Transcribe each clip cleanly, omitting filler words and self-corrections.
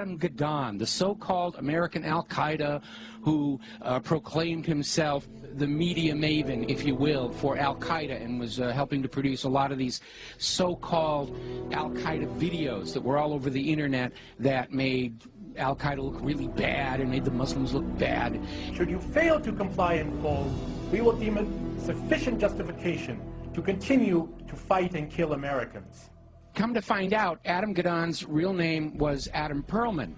Adam Gadon, the so-called American Al-Qaeda who proclaimed himself the media maven, if you will, for Al-Qaeda and was helping to produce a lot of these so-called Al-Qaeda videos that were all over the internet that made Al-Qaeda look really bad and made the Muslims look bad. Should you fail to comply in full, we will deem it sufficient justification to continue to fight and kill Americans. Come to find out, Adam Gadon's real name was Adam Perlman.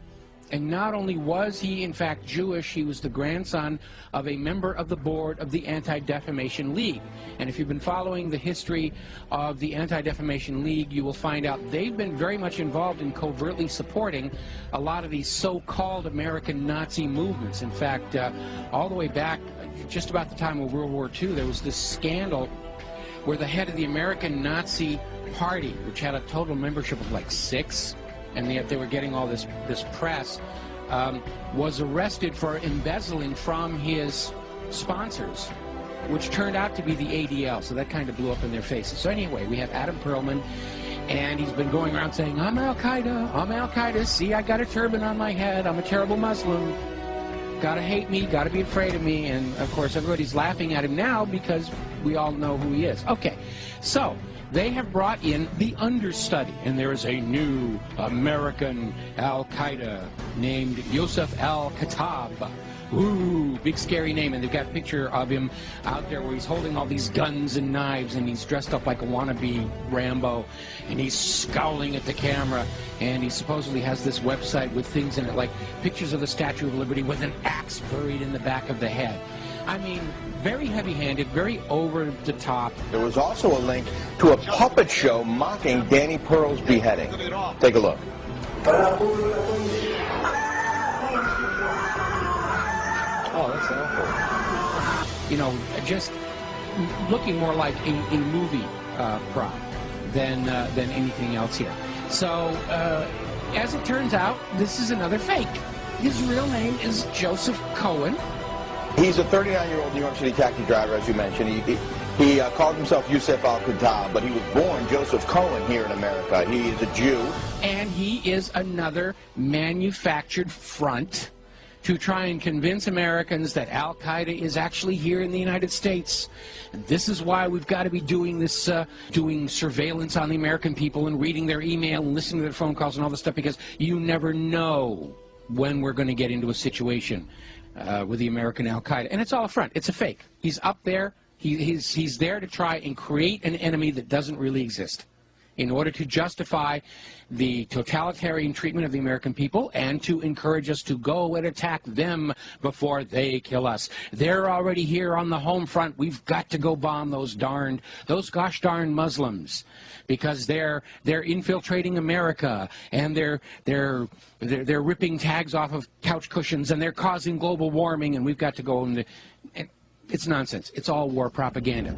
And not only was he, in fact, Jewish, he was the grandson of a member of the board of the Anti-Defamation League. And if you've been following the history of the Anti-Defamation League, you will find out they've been very much involved in covertly supporting a lot of these so-called American Nazi movements. In fact, all the way back, just about the time of World War II, there was this scandal where the head of the American Nazi Party, which had a total membership of like 6, and yet they were getting all this press, was arrested for embezzling from his sponsors, which turned out to be the ADL, so that kind of blew up in their faces. So anyway, we have Adam Perlman, and he's been going around saying, I'm Al-Qaeda, see, I got a turban on my head, I'm a terrible Muslim, gotta hate me, gotta be afraid of me, and of course everybody's laughing at him now because we all know who he is. Okay, so they have brought in the understudy, and there is a new American Al-Qaeda named Yosef Al-Khattab. Ooh, big scary name, and they've got a picture of him out there where he's holding all these guns and knives, and he's dressed up like a wannabe Rambo, and he's scowling at the camera, and he supposedly has this website with things in it, like pictures of the Statue of Liberty with an axe buried in the back of the head. I mean, very heavy-handed, very over-the-top. There was also a link to a puppet show mocking Danny Pearl's beheading. Take a look. Oh, that's awful. You know, just looking more like a movie prop than anything else here. So, as it turns out, this is another fake. His real name is Joseph Cohen. He's a 39-year-old New York City taxi driver, as you mentioned. He called himself Yosef Al-Khattab, but he was born Joseph Cohen here in America. He is a Jew. And he is another manufactured front to try and convince Americans that Al-Qaeda is actually here in the United States. And this is why we've got to be doing this, doing surveillance on the American people and reading their email and listening to their phone calls and all this stuff, because you never know when we're going to get into a situation with the American Al-Qaeda. And it's all a front. It's a fake. He's up there. He's there to try and create an enemy that doesn't really exist in order to justify the totalitarian treatment of the American people and to encourage us to go and attack them before they kill us. They're already here on the home front. We've got to go bomb those gosh darn Muslims, because they're infiltrating America, and they're ripping tags off of couch cushions, and they're causing global warming, and we've got to go and it's nonsense. It's all war propaganda.